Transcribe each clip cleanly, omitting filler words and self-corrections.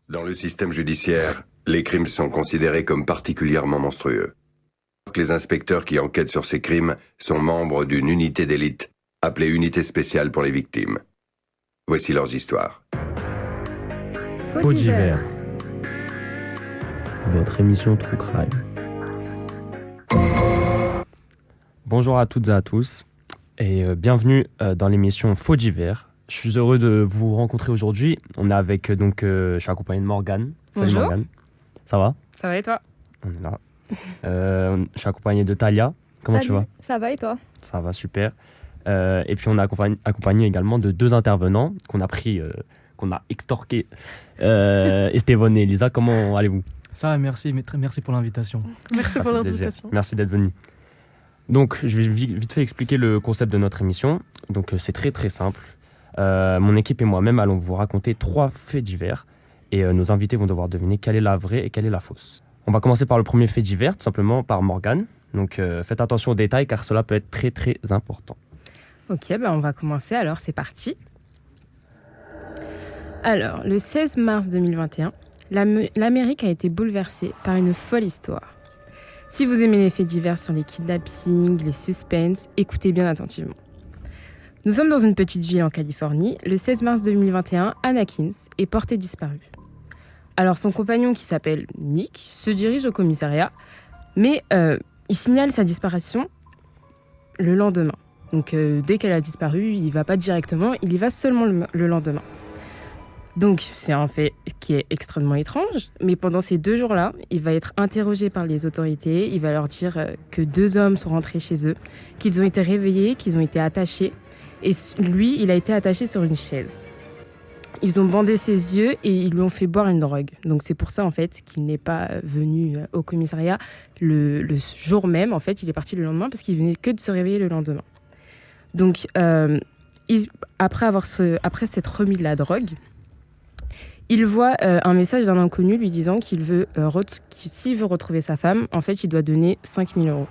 Dans le système judiciaire, les crimes sont considérés comme particulièrement monstrueux. Les inspecteurs qui enquêtent sur ces crimes sont membres d'une unité d'élite, appelée Unité spéciale pour les victimes. Voici leurs histoires. Faux divers. Votre émission True Crime. Bonjour à toutes et à tous et bienvenue dans l'émission Faux divers. Je suis heureux de vous rencontrer aujourd'hui. On est avec je suis accompagné de Morgane. Salut Bonjour. Morgane. Ça va? Ça va et toi? On est là. Je suis accompagné de Talia. Comment tu vas? Ça va et toi? Ça va, super. Et puis on est accompagné également de deux intervenants qu'on a extorqués. Esteban et Elisa, comment allez-vous? Ça va, merci pour l'invitation. Merci Ça pour fait plaisir. l'invitation. Merci d'être venu. Donc, je vais vite fait expliquer le concept de notre émission. Donc, c'est très très simple. Mon équipe et moi-même allons vous raconter 3 faits divers et nos invités vont devoir deviner quelle est la vraie et quelle est la fausse. On va commencer par le premier fait divers, tout simplement par Morgane. Donc, faites attention aux détails car cela peut être très très important. Ok, on va commencer alors, c'est parti. Alors, le 16 mars 2021, l'Amérique a été bouleversée par une folle histoire. Si vous aimez les faits divers sur les kidnappings, les suspens, écoutez bien attentivement. Nous sommes dans une petite ville en Californie. Le 16 mars 2021, Anna Kins est portée disparue. Alors son compagnon qui s'appelle Nick se dirige au commissariat, mais il signale sa disparition le lendemain. Donc dès qu'elle a disparu, il ne va pas directement, il y va seulement le lendemain. Donc c'est un fait qui est extrêmement étrange, mais pendant ces 2 jours-là, il va être interrogé par les autorités, il va leur dire que 2 hommes sont rentrés chez eux, qu'ils ont été réveillés, qu'ils ont été attachés, et lui, il a été attaché sur une chaise. Ils ont bandé ses yeux et ils lui ont fait boire une drogue. Donc c'est pour ça en fait qu'il n'est pas venu au commissariat le jour même. En fait, il est parti le lendemain parce qu'il venait que de se réveiller le lendemain. Donc après s'être remis de la drogue, il voit un message d'un inconnu lui disant qu'il veut s'il veut retrouver sa femme, en fait, il doit donner 5 000 €.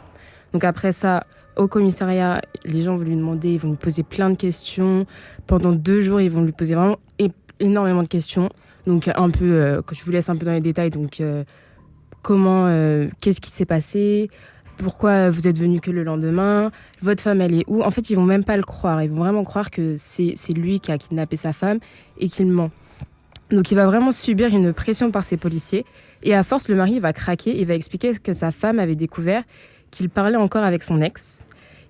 Donc après ça, au commissariat, les gens vont lui demander, ils vont lui poser plein de questions. Pendant 2 jours, ils vont lui poser vraiment énormément de questions. Donc un peu, je vous laisse un peu dans les détails. Donc qu'est-ce qui s'est passé? Pourquoi vous êtes venu que le lendemain? Votre femme, elle est où? En fait, ils vont même pas le croire. Ils vont vraiment croire que c'est lui qui a kidnappé sa femme et qu'il ment. Donc il va vraiment subir une pression par ses policiers. Et à force, le mari va craquer et va expliquer que sa femme avait découvert qu'il parlait encore avec son ex.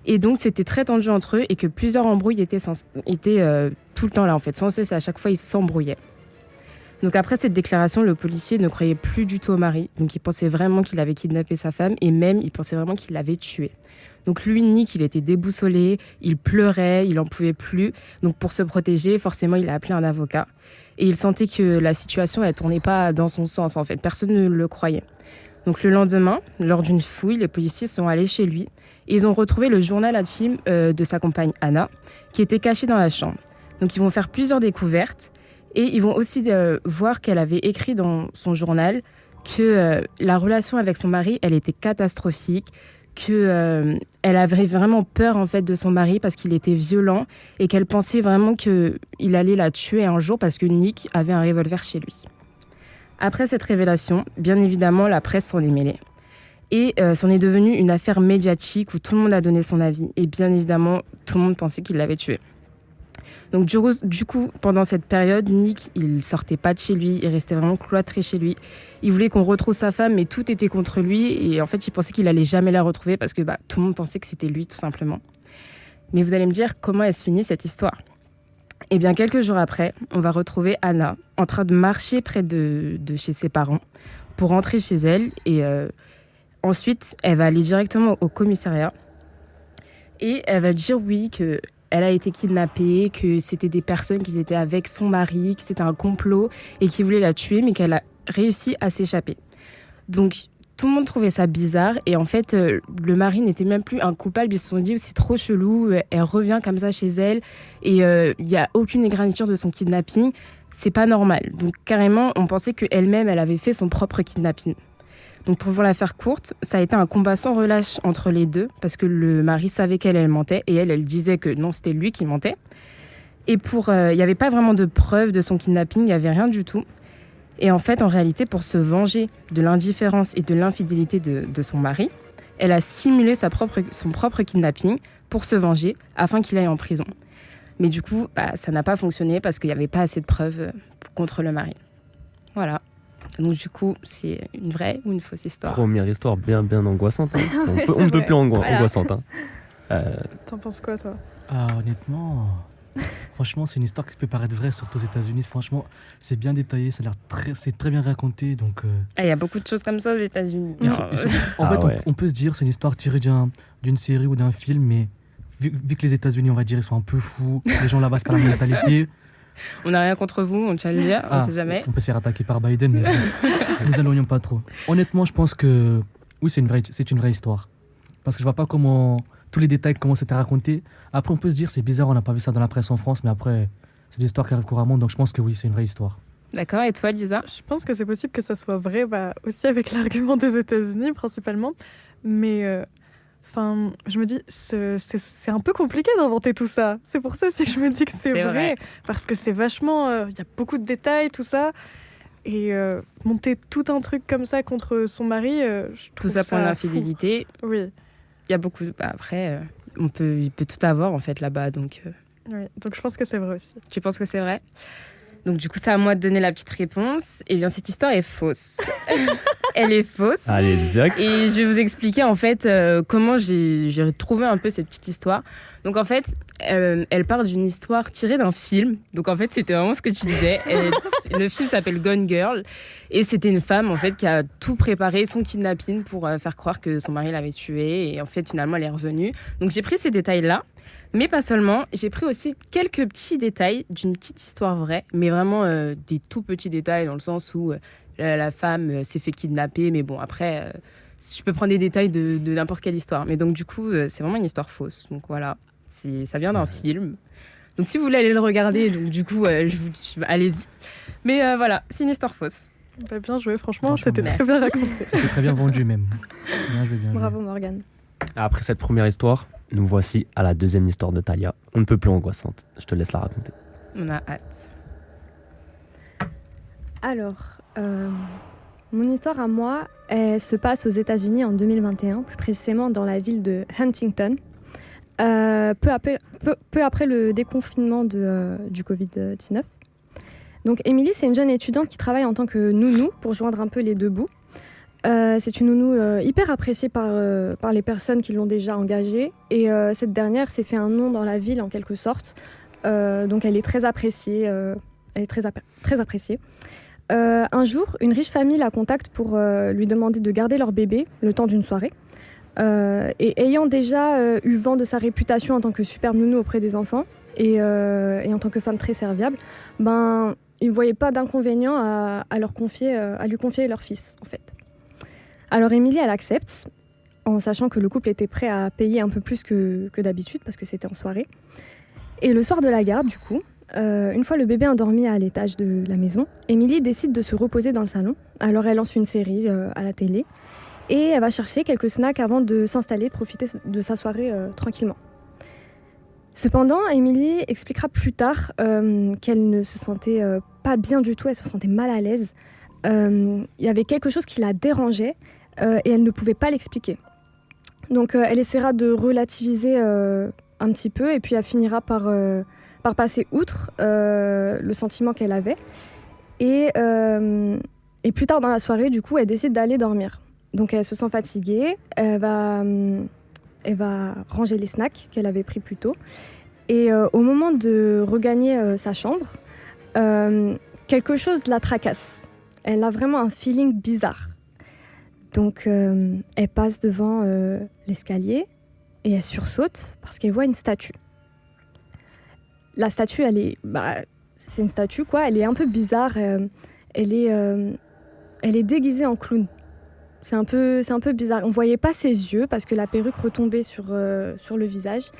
Et donc, c'était très tendu entre eux et que plusieurs embrouilles étaient tout le temps là, en fait. Sans cesse, à chaque fois, ils s'embrouillaient. Donc après cette déclaration, le policier ne croyait plus du tout au mari. Donc il pensait vraiment qu'il avait kidnappé sa femme et même, il pensait vraiment qu'il l'avait tuée. Donc lui, Nick, il était déboussolé, il pleurait, il n'en pouvait plus. Donc pour se protéger, forcément, il a appelé un avocat. Et il sentait que la situation, elle ne tournait pas dans son sens, en fait. Personne ne le croyait. Donc le lendemain, lors d'une fouille, les policiers sont allés chez lui et ils ont retrouvé le journal intime de sa compagne Anna, qui était caché dans la chambre. Donc ils vont faire plusieurs découvertes et ils vont aussi voir qu'elle avait écrit dans son journal que la relation avec son mari, elle était catastrophique, qu'elle avait vraiment peur en fait de son mari parce qu'il était violent et qu'elle pensait vraiment qu'il allait la tuer un jour parce que Nick avait un revolver chez lui. Après cette révélation, bien évidemment, la presse s'en est mêlée. Et c'en est devenu une affaire médiatique où tout le monde a donné son avis. Et bien évidemment, tout le monde pensait qu'il l'avait tué. Donc du coup, pendant cette période, Nick, il sortait pas de chez lui, il restait vraiment cloîtré chez lui. Il voulait qu'on retrouve sa femme, mais tout était contre lui. Et en fait, il pensait qu'il allait jamais la retrouver parce que tout le monde pensait que c'était lui, tout simplement. Mais vous allez me dire, comment elle se finit cette histoire ? Eh bien, quelques jours après, on va retrouver Anna en train de marcher près de chez ses parents pour rentrer chez elle. Et ensuite, elle va aller directement au commissariat et elle va dire oui, qu'elle a été kidnappée, que c'était des personnes qui étaient avec son mari, que c'était un complot et qui voulaient la tuer, mais qu'elle a réussi à s'échapper. Donc, tout le monde trouvait ça bizarre et en fait, le mari n'était même plus un coupable. Ils se sont dit, c'est trop chelou, elle revient comme ça chez elle et il n'y a aucune égratignure de son kidnapping. C'est pas normal. Donc carrément, on pensait qu'elle-même, elle avait fait son propre kidnapping. Donc pour vous la faire courte, ça a été un combat sans relâche entre les deux parce que le mari savait qu'elle mentait et elle disait que non, c'était lui qui mentait. Et il n'y avait pas vraiment de preuves de son kidnapping, il n'y avait rien du tout. Et en fait, en réalité, pour se venger de l'indifférence et de l'infidélité de son mari, elle a simulé son propre kidnapping pour se venger afin qu'il aille en prison. Mais du coup, ça n'a pas fonctionné parce qu'il n'y avait pas assez de preuves contre le mari. Voilà. Donc du coup, c'est une vraie ou une fausse histoire? Première histoire bien angoissante. Hein. On ne peut plus angoissante. Hein. T'en penses quoi, toi? Ah, honnêtement, franchement, c'est une histoire qui peut paraître vraie, surtout aux États-Unis. Franchement, c'est bien détaillé, c'est très bien raconté. Donc, il y a beaucoup de choses comme ça aux États-Unis. En fait, on peut se dire c'est une histoire tirée d'une série ou d'un film, mais vu que les États-Unis, on va dire, ils sont un peu fous, les gens là-bas, c'est pas la même mentalité. On n'a rien contre vous, on tient à le dire, on sait jamais. On peut se faire attaquer par Biden, mais nous éloignons pas trop. Honnêtement, je pense que oui, c'est une vraie histoire. Parce que je vois pas comment tous les détails comment c'était raconté. Après, on peut se dire c'est bizarre, on n'a pas vu ça dans la presse en France, mais après, c'est des histoires qui arrivent couramment, donc je pense que oui, c'est une vraie histoire. D'accord, et toi, Lisa? Je pense que c'est possible que ça soit vrai, aussi avec l'argument des États-Unis principalement, mais je me dis, c'est un peu compliqué d'inventer tout ça. C'est pour ça que je me dis que c'est vrai. Parce que c'est vachement... Il y a beaucoup de détails, tout ça. Et monter tout un truc comme ça contre son mari, je trouve ça tout ça pour l'infidélité. Oui. Il y a beaucoup... après, il peut tout avoir, en fait, là-bas. Donc, oui, donc je pense que c'est vrai aussi. Tu penses que c'est vrai? Donc du coup, c'est à moi de donner la petite réponse. Eh bien, cette histoire est fausse. Elle est fausse. Allez, Jacques. Et je vais vous expliquer en fait comment j'ai trouvé un peu cette petite histoire. Donc en fait, elle part d'une histoire tirée d'un film. Donc en fait, c'était vraiment ce que tu disais. Le film s'appelle Gone Girl. Et c'était une femme en fait qui a tout préparé, son kidnapping, pour faire croire que son mari l'avait tuée. Et en fait, finalement, elle est revenue. Donc j'ai pris ces détails-là. Mais pas seulement, j'ai pris aussi quelques petits détails d'une petite histoire vraie, mais vraiment des tout petits détails dans le sens où la femme s'est fait kidnapper, mais bon, après, je peux prendre des détails de n'importe quelle histoire. Mais donc, du coup, c'est vraiment une histoire fausse. Donc voilà, ça vient d'un film. Donc si vous voulez aller le regarder, donc du coup, allez-y. Mais voilà, c'est une histoire fausse. Bien joué, franchement, c'était très bien raconté. C'était très bien vendu même. Bien joué. Bravo Morgane. Après cette première histoire, nous voici à la deuxième histoire de Talia. On ne peut plus angoissante. Je te laisse la raconter. On a hâte. Alors, mon histoire à moi, elle se passe aux États-Unis en 2021, plus précisément dans la ville de Huntington, peu après le déconfinement du Covid-19. Donc, Émilie, c'est une jeune étudiante qui travaille en tant que nounou pour joindre un peu les deux bouts. C'est une nounou hyper appréciée par les personnes qui l'ont déjà engagée. Et cette dernière s'est fait un nom dans la ville en quelque sorte. Donc elle est très appréciée. Très appréciée. Un jour, une riche famille la contacte pour lui demander de garder leur bébé le temps d'une soirée. Et ayant déjà eu vent de sa réputation en tant que super nounou auprès des enfants et en tant que femme très serviable, ils ne voyaient pas d'inconvénient à lui confier leur fils en fait. Alors Émilie, elle accepte, en sachant que le couple était prêt à payer un peu plus que d'habitude, parce que c'était en soirée. Et le soir de la garde, du coup, une fois le bébé endormi à l'étage de la maison, Émilie décide de se reposer dans le salon. Alors elle lance une série à la télé, et elle va chercher quelques snacks avant de s'installer, profiter de sa soirée tranquillement. Cependant, Émilie expliquera plus tard qu'elle ne se sentait pas bien du tout, elle se sentait mal à l'aise. Il y avait quelque chose qui la dérangeait, et elle ne pouvait pas l'expliquer. Donc elle essaiera de relativiser un petit peu et puis elle finira par passer outre le sentiment qu'elle avait. Et plus tard dans la soirée, du coup, elle décide d'aller dormir. Donc elle se sent fatiguée, elle va ranger les snacks qu'elle avait pris plus tôt. Et au moment de regagner sa chambre, quelque chose la tracasse. Elle a vraiment un feeling bizarre. Donc, elle passe devant l'escalier et elle sursaute parce qu'elle voit une statue. La statue, c'est une statue, quoi. Elle est un peu bizarre. Elle est déguisée en clown. C'est un peu bizarre. On ne voyait pas ses yeux parce que la perruque retombait sur le visage.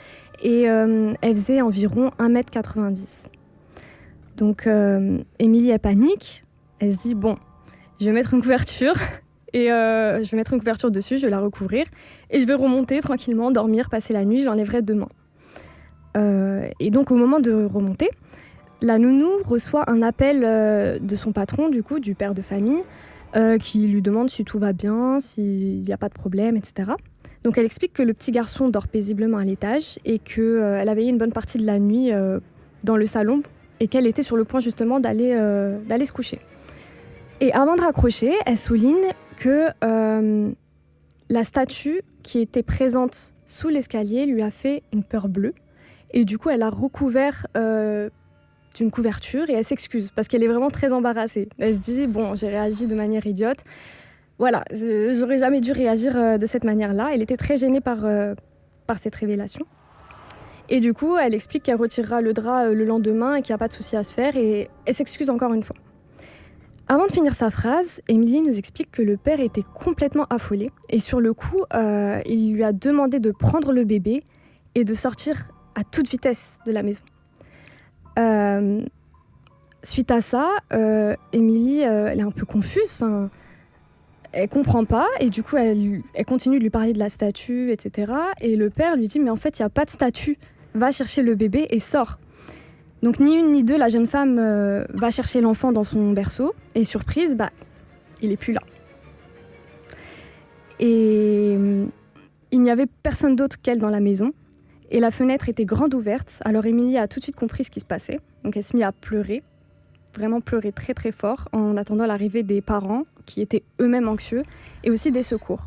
Et elle faisait environ 1m90. Donc, Émilie, elle panique. Elle se dit, bon, je vais mettre une couverture. Et je vais mettre une couverture dessus, je vais la recouvrir. Et je vais remonter tranquillement, dormir, passer la nuit, je l'enlèverai demain. Et donc au moment de remonter, la nounou reçoit un appel de son patron, du coup, du père de famille, qui lui demande si tout va bien, s'il n'y a pas de problème, etc. Donc elle explique que le petit garçon dort paisiblement à l'étage et qu'elle a veillé une bonne partie de la nuit dans le salon et qu'elle était sur le point justement d'aller se coucher. Et avant de raccrocher, elle souligne que la statue qui était présente sous l'escalier lui a fait une peur bleue. Et du coup, elle a recouvert d'une couverture et elle s'excuse parce qu'elle est vraiment très embarrassée. Elle se dit, bon, j'ai réagi de manière idiote. Voilà, j'aurais jamais dû réagir de cette manière-là. Elle était très gênée par cette révélation. Et du coup, elle explique qu'elle retirera le drap le lendemain et qu'il n'y a pas de souci à se faire. Et elle s'excuse encore une fois. Avant de finir sa phrase, Émilie nous explique que le père était complètement affolé. Et sur le coup, il lui a demandé de prendre le bébé et de sortir à toute vitesse de la maison. Suite à ça, Émilie, elle est un peu confuse. Elle comprend pas et du coup, elle continue de lui parler de la statue, etc. Et le père lui dit « Mais en fait, il n'y a pas de statue. Va chercher le bébé et sors. » Donc ni une ni deux, la jeune femme va chercher l'enfant dans son berceau et surprise, il est plus là. Et il n'y avait personne d'autre qu'elle dans la maison et la fenêtre était grande ouverte. Alors Émilie a tout de suite compris ce qui se passait. Donc elle se mit à pleurer, vraiment pleurer très très fort en attendant l'arrivée des parents qui étaient eux-mêmes anxieux et aussi des secours.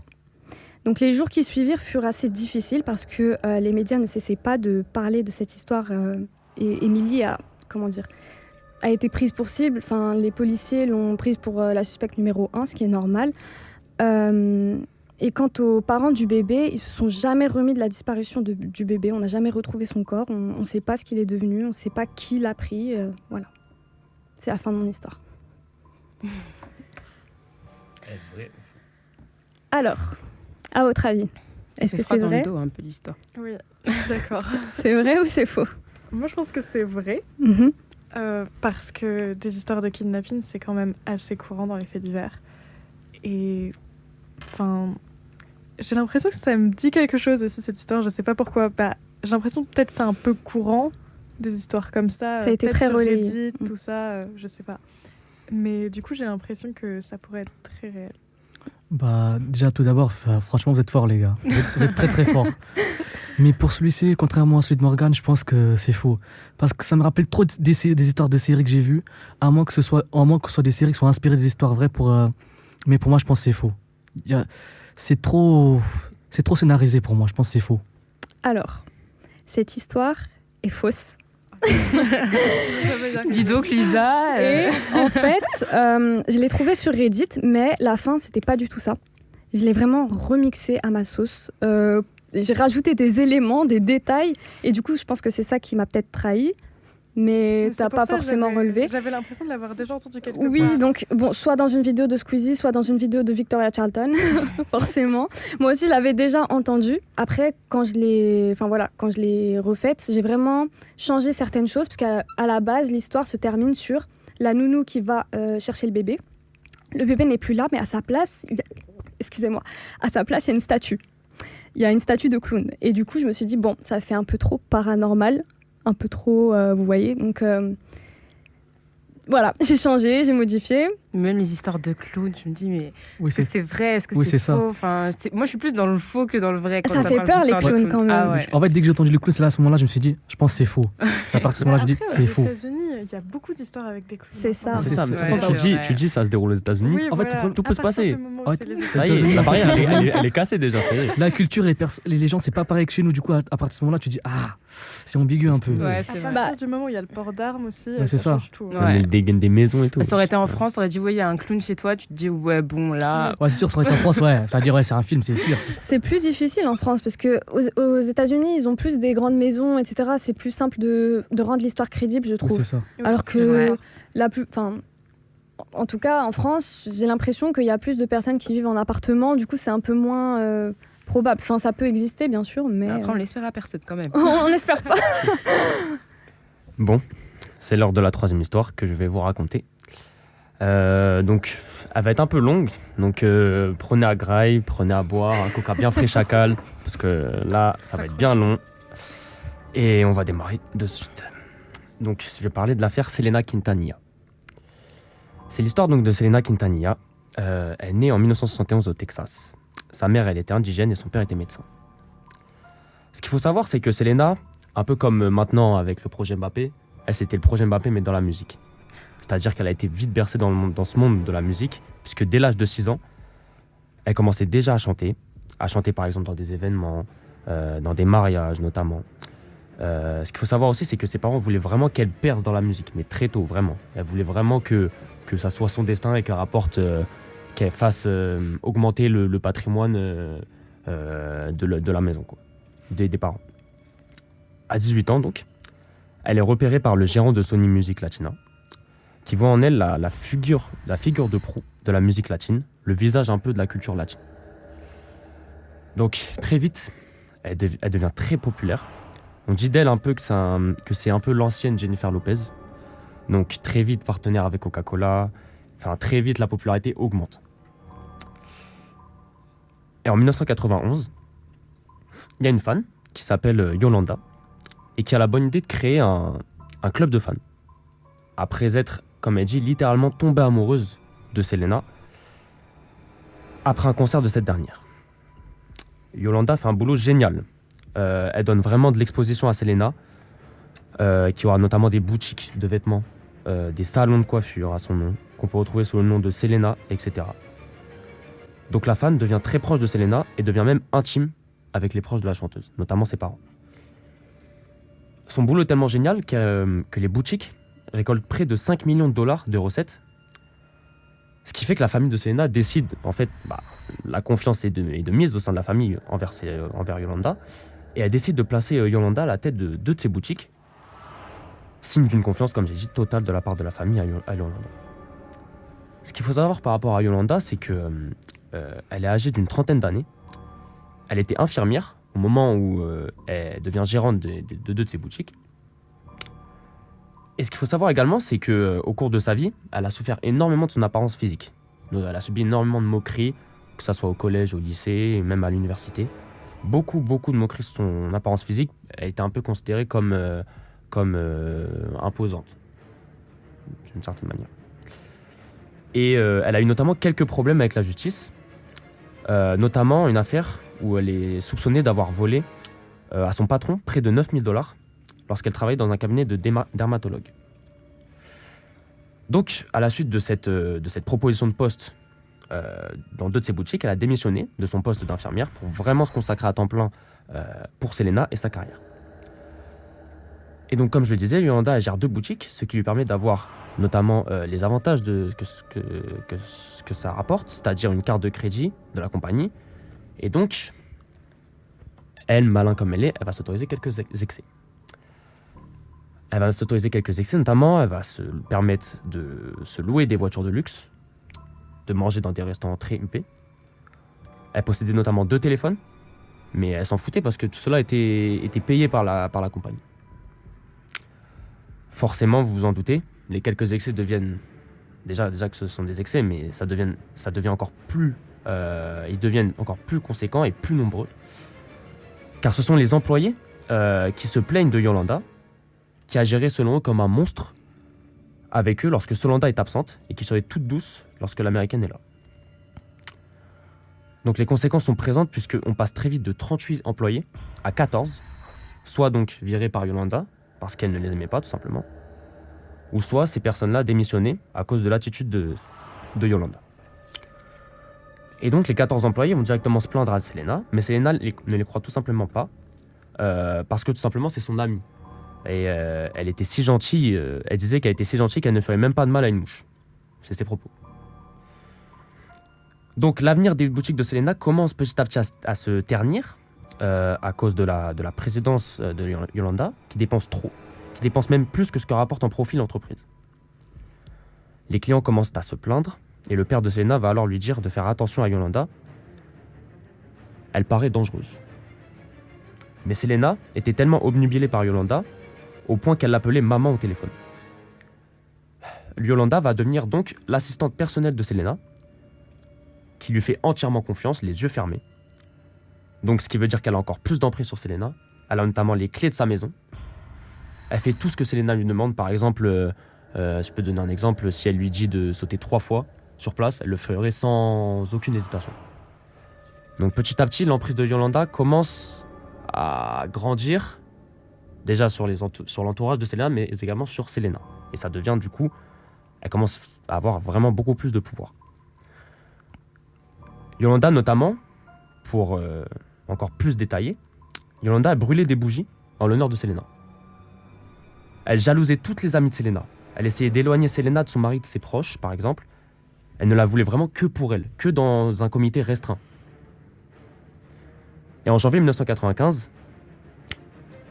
Donc les jours qui suivirent furent assez difficiles parce que les médias ne cessaient pas de parler de cette histoire. Et Émilie a été prise pour cible. Enfin, les policiers l'ont prise pour la suspecte numéro 1, ce qui est normal. Et quant aux parents du bébé, ils se sont jamais remis de la disparition du bébé. On n'a jamais retrouvé son corps. On ne sait pas ce qu'il est devenu. On ne sait pas qui l'a pris. Voilà. C'est la fin de mon histoire. Est-ce vrai? Alors, à votre avis, est-ce que c'est dans vrai? le dos, un peu l'histoire. Oui, d'accord. C'est vrai ou c'est faux? Moi, je pense que c'est vrai. Mhm. Parce que des histoires de kidnapping, c'est quand même assez courant dans les faits divers. Et j'ai l'impression que ça me dit quelque chose aussi, cette histoire. Je sais pas pourquoi. J'ai l'impression que peut-être c'est un peu courant, des histoires comme ça. Ça a été peut-être très sur relayé. Reddit, tout ça, je sais pas. Mais du coup, j'ai l'impression que ça pourrait être très réel. Déjà, tout d'abord, franchement, vous êtes forts, les gars. Vous êtes très, très forts. Mais pour celui-ci, contrairement à celui de Morgane, je pense que c'est faux. Parce que ça me rappelle trop des histoires de séries que j'ai vues, à moins que ce soit des séries qui soient inspirées des histoires vraies. Mais pour moi, je pense que c'est faux. C'est trop scénarisé pour moi, je pense que c'est faux. Alors, cette histoire est fausse. Dis donc, Lisa. Et en fait, je l'ai trouvée sur Reddit, mais la fin, c'était pas du tout ça. Je l'ai vraiment remixée à ma sauce. J'ai rajouté des éléments, des détails, et du coup, je pense que c'est ça qui m'a peut-être trahi. Mais t'as pour pas ça que forcément relevé. J'avais l'impression de l'avoir déjà entendu quelque Oui, part. donc soit dans une vidéo de Squeezie, soit dans une vidéo de Victoria Charlton, forcément. Moi aussi, je l'avais déjà entendu. Après, quand je l'ai refaite, j'ai vraiment changé certaines choses, parce qu'à la base, l'histoire se termine sur la nounou qui va chercher le bébé. Le bébé n'est plus là, mais à sa place, il y a une statue. Il y a une statue de clown. Et du coup, je me suis dit, bon, ça fait un peu trop paranormal, un peu trop, vous voyez. Donc, voilà, j'ai changé, j'ai modifié. Même les histoires de clowns, je me dis, mais Oui, est-ce que c'est vrai? Est-ce que oui, c'est c'est faux? Moi, je suis plus dans le faux que dans le vrai. Quand Ça fait parle peur, les d'histoires de clowns, quand même. Ah ouais. En fait, dès que j'ai entendu le clown, c'est là, à ce moment-là, je me suis dit, je pense que c'est faux. C'est à partir de ce moment-là, je dis, Après, c'est aux faux. États-Unis, il y a beaucoup d'histoires avec des clowns. C'est ça. C'est ça, mais de toute Ouais, façon, c'est vrai. tu dis, ça se déroule aux États-Unis. Oui, En fait, voilà. tout peut se À partir passer. du moment où Ouais, c'est les Ça y est, États-Unis. la barrière, elle est cassée déjà. Ça y est. La culture et les gens, c'est pas pareil que chez nous. Du coup, à partir de ce moment-là, tu dis, c'est ambigu un peu. Ouais, À c'est vrai. partir du moment où il y a le port d'armes aussi, Ouais, c'est ça. change tout. Ouais. Même des maisons et tout. Ça aurait été en France, on aurait dit, ouais, il y a un clown chez toi. Tu te dis, ouais, bon, là. Ouais, c'est sûr, ça aurait été en France, ouais. Enfin, dire, ouais, c'est un film, c'est sûr. C'est plus difficile en France parce que aux États-Unis, ils ont plus des grandes maisons, etc. C'est plus simple de rendre l'histoire crédible, je Oui, trouve. c'est ça. Alors C'est vrai. que en tout cas, en France, j'ai l'impression qu'il y a plus de personnes qui vivent en appartement. Du coup, c'est un peu moins probable. Enfin, ça peut exister, bien sûr, mais Après, on l'espère à personne quand même. on n'espère pas. Bon, c'est l'heure de la troisième histoire que je vais vous raconter. Donc, elle va être un peu longue. Donc, prenez à graille, prenez à boire, un coca bien frais chacal, parce que là, ça va être bien long. Et on va démarrer de suite. Donc, je vais parler de l'affaire Selena Quintanilla. C'est l'histoire donc de Selena Quintanilla. Elle est née en 1971 au Texas. Sa mère, elle était indigène et son père était médecin. Ce qu'il faut savoir, c'est que Selena, un peu comme maintenant avec le projet Mbappé, elle c'était le projet Mbappé mais dans la musique. C'est-à-dire qu'elle a été vite bercée dans ce monde de la musique, puisque dès l'âge de 6 ans, elle commençait déjà à chanter par exemple dans des événements, dans des mariages notamment. Ce qu'il faut savoir aussi, c'est que ses parents voulaient vraiment qu'elle perce dans la musique, mais très tôt, vraiment. Elle voulait vraiment que ça soit son destin et qu'elle rapporte, qu'elle fasse augmenter le patrimoine de la maison, quoi, des parents. À 18 ans, donc, elle est repérée par le gérant de Sony Music Latina, qui voit en elle la figure de proue de la musique latine, le visage un peu de la culture latine. Donc, très vite, elle devient très populaire. On dit d'elle un peu que c'est un peu l'ancienne Jennifer Lopez. Donc très vite partenaire avec Coca-Cola. Enfin, très vite la popularité augmente. Et en 1991, il y a une fan qui s'appelle Yolanda et qui a la bonne idée de créer un club de fans. Après être, comme elle dit, littéralement tombée amoureuse de Selena après un concert de cette dernière. Yolanda fait un boulot génial. Elle donne vraiment de l'exposition à Selena, qui aura notamment des boutiques de vêtements, des salons de coiffure à son nom, qu'on peut retrouver sous le nom de Selena, etc. Donc la fan devient très proche de Selena et devient même intime avec les proches de la chanteuse, notamment ses parents. Son boulot est tellement génial que les boutiques récoltent près de 5 millions de dollars de recettes, ce qui fait que la famille de Selena décide, en fait, la confiance est de mise au sein de la famille envers Yolanda, et elle décide de placer Yolanda à la tête de 2 de ses boutiques, signe d'une confiance, comme j'ai dit, totale de la part de la famille à Yolanda. Ce qu'il faut savoir par rapport à Yolanda, c'est que elle est âgée d'une 30aine d'années. Elle était infirmière au moment où elle devient gérante de 2 de ses boutiques. Et ce qu'il faut savoir également, c'est qu'au cours de sa vie, elle a souffert énormément de son apparence physique. Elle a subi énormément de moqueries, que ce soit au collège, au lycée, et même à l'université. Beaucoup de moqueries sur son apparence physique. Elle était un peu considérée comme imposante, d'une certaine manière. Et elle a eu notamment quelques problèmes avec la justice, notamment une affaire où elle est soupçonnée d'avoir volé à son patron près de 9 000 $ lorsqu'elle travaillait dans un cabinet de dermatologue. Donc, à la suite de cette proposition de poste dans 2 de ses boutiques, elle a démissionné de son poste d'infirmière pour vraiment se consacrer à temps plein pour Selena et sa carrière. Et donc, comme je le disais, Yolanda elle gère 2 boutiques, ce qui lui permet d'avoir notamment les avantages de ce que ça rapporte, c'est-à-dire une carte de crédit de la compagnie. Et donc, elle, malin comme elle va s'autoriser quelques excès. Elle va s'autoriser quelques excès, notamment, elle va se permettre de se louer des voitures de luxe, de manger dans des restaurants très huppés. Elle possédait notamment 2 téléphones, mais elle s'en foutait parce que tout cela était payé par la compagnie. Forcément, vous vous en doutez, les quelques excès deviennent... Déjà que ce sont des excès, mais ça devient encore plus... ils deviennent encore plus conséquents et plus nombreux. Car ce sont les employés qui se plaignent de Yolanda, qui a géré selon eux comme un monstre avec eux lorsque Yolanda est absente et qui serait toute douce lorsque l'américaine est là. Donc les conséquences sont présentes puisqu'on passe très vite de 38 employés à 14, soit donc virés par Yolanda parce qu'elle ne les aimait pas tout simplement, ou soit ces personnes-là démissionnaient à cause de l'attitude de Yolanda. Et donc les 14 employés vont directement se plaindre à Selena, mais Selena ne les croit tout simplement pas parce que tout simplement c'est son amie. Et elle était si gentille, elle disait qu'elle était si gentille qu'elle ne ferait même pas de mal à une mouche. C'est ses propos. Donc l'avenir des boutiques de Selena commence petit à petit à se ternir à cause de la présidence de Yolanda, qui dépense trop, qui dépense même plus que ce que rapporte en profit l'entreprise. Les clients commencent à se plaindre, et le père de Selena va alors lui dire de faire attention à Yolanda. Elle paraît dangereuse. Mais Selena était tellement obnubilée par Yolanda au point qu'elle l'appelait maman au téléphone. Yolanda va devenir donc l'assistante personnelle de Selena, qui lui fait entièrement confiance, les yeux fermés. Donc ce qui veut dire qu'elle a encore plus d'emprise sur Selena. Elle a notamment les clés de sa maison. Elle fait tout ce que Selena lui demande. Par exemple, je peux donner un exemple, si elle lui dit de sauter 3 fois sur place, elle le ferait sans aucune hésitation. Donc petit à petit, l'emprise de Yolanda commence à grandir, déjà sur l'entourage de Selena, mais également sur Selena. Et ça devient du coup, elle commence à avoir vraiment beaucoup plus de pouvoir. Yolanda notamment, pour encore plus détailler, Yolanda a brûlé des bougies en l'honneur de Selena. Elle jalousait toutes les amies de Selena. Elle essayait d'éloigner Selena de son mari, de ses proches, par exemple. Elle ne la voulait vraiment que pour elle, que dans un comité restreint. Et en janvier 1995,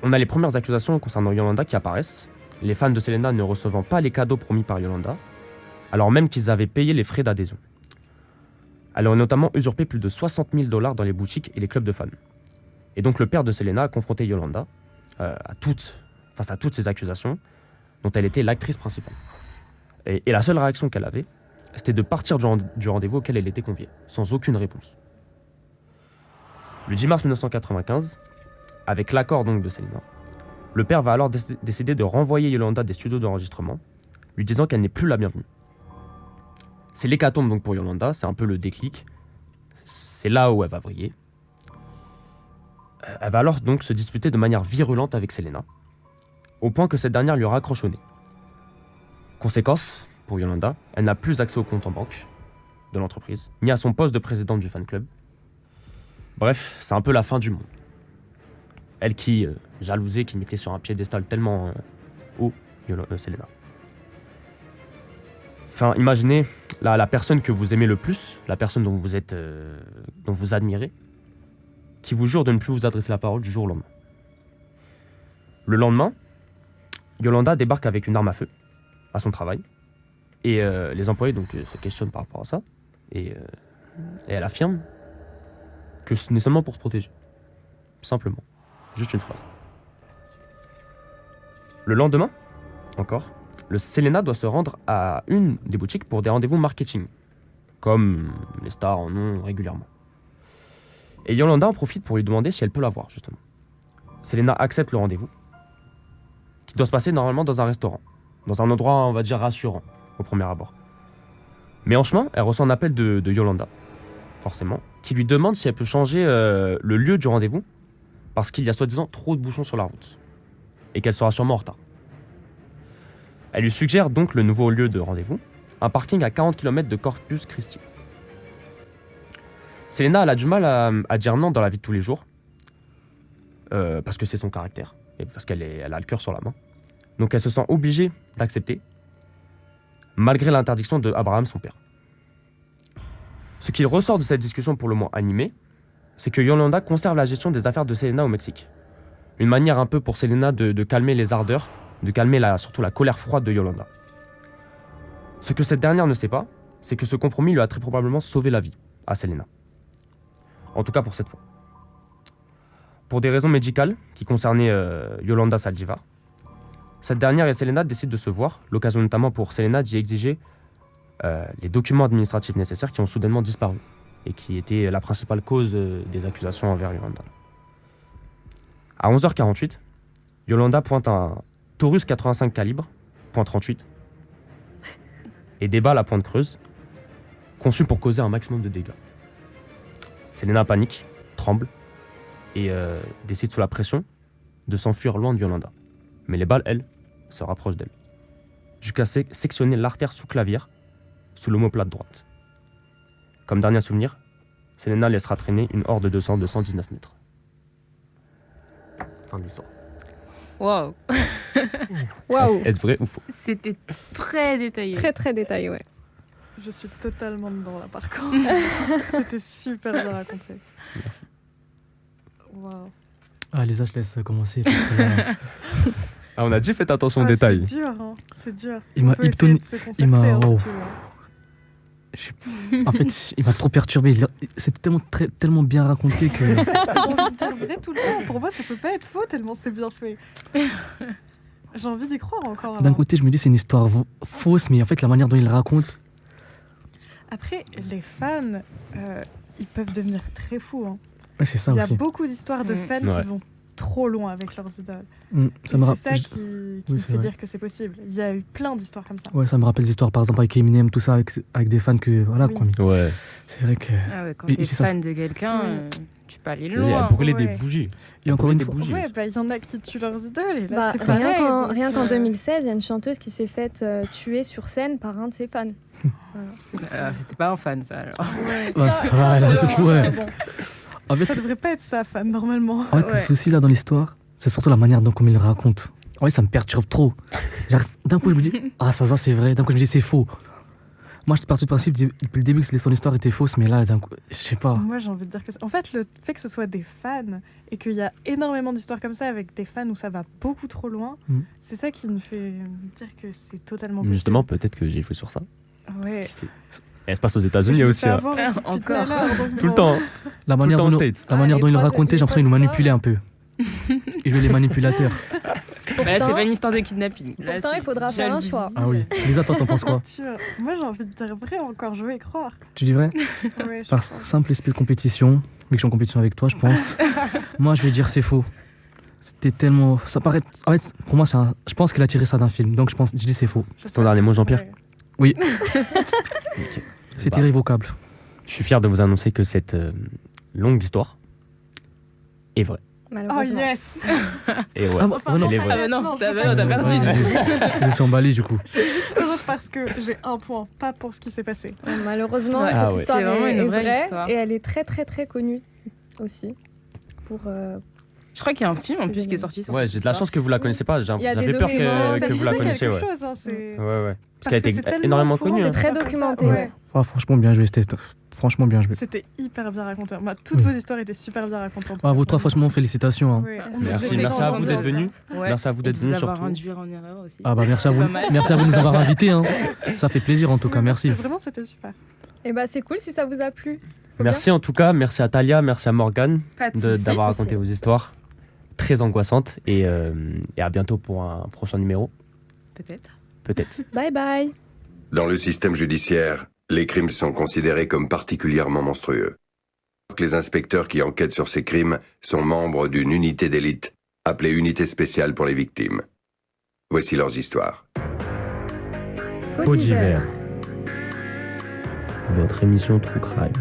on a les premières accusations concernant Yolanda qui apparaissent, les fans de Selena ne recevant pas les cadeaux promis par Yolanda, alors même qu'ils avaient payé les frais d'adhésion. Elle aurait notamment usurpé plus de $60 000 dans les boutiques et les clubs de fans. Et donc le père de Selena a confronté Yolanda face à toutes ces accusations, dont elle était l'actrice principale. Et la seule réaction qu'elle avait, c'était de partir du rendez-vous auquel elle était conviée, sans aucune réponse. Le 10 mars 1995, avec l'accord donc de Selena, le père va alors décider de renvoyer Yolanda des studios d'enregistrement, lui disant qu'elle n'est plus la bienvenue. C'est l'hécatombe donc pour Yolanda, c'est un peu le déclic. C'est là où elle va vriller. Elle va alors donc se disputer de manière virulente avec Selena, au point que cette dernière lui raccroche au nez. Conséquence, pour Yolanda, elle n'a plus accès au compte en banque de l'entreprise, ni à son poste de présidente du fan club. Bref, c'est un peu la fin du monde. Elle qui jalousait, qui mettait sur un piédestal tellement haut Selena. Enfin, imaginez la personne que vous aimez le plus, la personne dont vous admirez, qui vous jure de ne plus vous adresser la parole du jour au lendemain. Le lendemain, Yolanda débarque avec une arme à feu à son travail, et les employés donc se questionnent par rapport à ça, et elle affirme que ce n'est seulement pour se protéger. Simplement. Juste une phrase. Le lendemain, encore, le Selena doit se rendre à une des boutiques pour des rendez-vous marketing, comme les stars en ont régulièrement. Et Yolanda en profite pour lui demander si elle peut la voir, justement. Selena accepte le rendez-vous, qui doit se passer normalement dans un restaurant, dans un endroit, on va dire, rassurant, au premier abord. Mais en chemin, elle reçoit un appel de Yolanda, forcément, qui lui demande si elle peut changer le lieu du rendez-vous, parce qu'il y a soi-disant trop de bouchons sur la route, et qu'elle sera sûrement en retard. Elle lui suggère donc le nouveau lieu de rendez-vous, un parking à 40 km de Corpus Christi. Selena, elle a du mal à dire non dans la vie de tous les jours, parce que c'est son caractère, et parce elle a le cœur sur la main. Donc elle se sent obligée d'accepter, malgré l'interdiction de Abraham, son père. Ce qu'il ressort de cette discussion pour le moins animée, c'est que Yolanda conserve la gestion des affaires de Selena au Mexique. Une manière un peu pour Selena de calmer les ardeurs, de calmer surtout la colère froide de Yolanda. Ce que cette dernière ne sait pas, c'est que ce compromis lui a très probablement sauvé la vie à Selena. En tout cas pour cette fois. Pour des raisons médicales qui concernaient Yolanda Saldívar, cette dernière et Selena décident de se voir, l'occasion notamment pour Selena d'y exiger les documents administratifs nécessaires qui ont soudainement disparu et qui étaient la principale cause des accusations envers Yolanda. À 11h48, Yolanda pointe un Taurus 85 calibre, .38, et déballe à pointe creuse, conçu pour causer un maximum de dégâts. Selena panique, tremble, et décide sous la pression de s'enfuir loin de Yolanda. Mais les balles, elles, se rapprochent d'elle, jusqu'à sectionner l'artère sous-clavière, sous l'omoplate droite. Comme dernier souvenir, Selena laissera traîner une horde de sang de 119 mètres. Fin de l'histoire. Waouh. Waouh. Est-ce vrai ou faux? C'était très détaillé. Très très détaillé, ouais. Je suis totalement dedans là par contre. C'était super bien raconté. Merci. Waouh. Ah, Lisa, je laisse commencer. Parce que, là, Ah, on a dit faites attention aux détails. C'est dur, hein. C'est dur. Il On m'a peut essayer de se concerter, m'a- hein, oh. si tu veux. en fait, il m'a trop perturbé. C'était tellement bien raconté que. J'ai envie de dire vrai tout le temps. Pour moi, ça peut pas être faux tellement c'est bien fait. J'ai envie d'y croire encore. D'un alors. côté, je me dis c'est une histoire fausse, mais en fait, la manière dont il raconte. Après, les fans, ils peuvent devenir très fous. Hein. Ouais, c'est ça Il y a aussi. beaucoup d'histoires de fans Ouais. qui vont trop loin avec leurs idoles. Ça me C'est rappelle. ça qui Oui, me c'est fait vrai. dire que c'est possible. Il y a eu plein d'histoires comme ça. Ouais, ça me rappelle des histoires, par exemple, avec Eminem, tout ça, avec des fans que. Voilà, Oui. quoi. Mais Ouais. c'est vrai que. Ah ouais, quand Et t'es c'est ça. fan de quelqu'un, Oui. tu peux aller Oui, loin. à brûler des Ouais. bougies. Et encore Brûler une des fois. bougies. Ouais, bah il y en a qui tuent leurs idoles et là Bah, c'est pareil. donc, rien qu'en 2016, il y a une chanteuse qui s'est faite tuer sur scène par un de ses fans. C'était pas un fan, ça, alors. Ouais, Ouais, ça, ouais, là, alors, ouais. bon, En fait, ça devrait pas être ça, fan, normalement. En fait, le Ouais. souci là dans l'histoire, c'est surtout la manière dont il le raconte. En fait, ça me perturbe trop. D'un coup, je me dis, ah, ça se voit, c'est vrai. D'un coup, je me dis, c'est faux. Moi, je suis parti du principe, depuis le début, que son histoire était fausse, mais là, d'un coup, je sais pas. Moi, j'ai envie de dire que... En fait, le fait que ce soit des fans et qu'il y a énormément d'histoires comme ça avec des fans où ça va beaucoup trop loin, Mm. c'est ça qui me fait dire que c'est totalement possible. Justement, peut-être que j'ai joué sur ça. Ouais. Qui sait. Elle se passe aux États-Unis Je me aussi. fais hein. avoir aussi depuis Encore. tout à l'heure, donc Tout le bon. temps. hein. La Tout le manière temps dont, aux States. la manière les dont il le trois- racontait, les j'ai l'impression qu'il nous trois manipulait un peu. Il jouait les manipulateurs. Bah là, c'est pas une histoire de kidnapping. Là, Pourtant, c'est il faudra faire un jalousie. choix. Ah oui. Lisa, toi, t'en penses quoi? Moi, j'ai envie de dire vrai encore, je veux y croire. Tu dis vrai? Ouais, je Par pense. simple esprit de compétition, vu que je suis en compétition avec toi, je pense. Moi, je vais dire c'est faux. C'était tellement. Ça paraît. En fait, pour moi, je pense qu'il a tiré ça d'un film. Donc, je dis c'est faux. J'espère ton dernier que mot, c'est Jean-Pierre vrai. C'est Bah. irrévocable. Je suis fier de vous annoncer que cette longue histoire est vraie. Oh Malheureusement. yes. Et ouais. Ah, bah, Enfin, non. Elle est Ah vraie. bah non, je t'as veux perdu, pas t'as que perdu. ce soit- Je me suis emballé du coup. Je suis juste heureuse parce que j'ai un point, pas pour ce qui s'est passé. Malheureusement, Ouais. cette Ah ouais. histoire C'est vraiment est une vraie vraie histoire. et elle est très très très connue aussi. Pour, Je crois qu'il y a un film en C'est plus qui est génial. sorti sur Ouais, cette j'ai de la histoire. chance que vous la connaissez pas. Il y a J'avais des peur documents, que ça vous la disait connaissiez. quelque Ouais. chose, hein, c'est... Ouais, ouais. Parce Parce qu'elle a que été c'est tellement énormément courant, connue. c'est hein. très comme ça. documenté. Ouais. Ah, franchement, bien joué. C'était franchement bien joué. C'était hyper bien raconté. Bah, toutes Oui. vos histoires étaient super bien racontées. en tout Ah, cas. vous trois, franchement, félicitations. hein. Ouais. Merci, J'étais merci à contente vous de d'être voir ça. venus. Ouais. Merci à vous Et d'être de vous venus avoir surtout. induit en erreur aussi. Ah bah merci à vous. Pas mal. Merci à vous de nous avoir invités. Hein. Ça fait plaisir en tout cas. Oui, Merci. Vraiment, c'était super. Et bah c'est cool si ça vous a plu. Faut Merci en tout cas. Merci à Talia, merci à Morgane Pas de soucis. d'avoir de soucis. raconté vos histoires. Très angoissantes. Et à bientôt pour un prochain numéro. Peut-être. Peut-être. Bye bye. Dans le système judiciaire, les crimes sont considérés comme particulièrement monstrueux. Les inspecteurs qui enquêtent sur ces crimes sont membres d'une unité d'élite appelée Unité spéciale pour les victimes. Voici leurs histoires. Faux divers. Votre émission True Crime.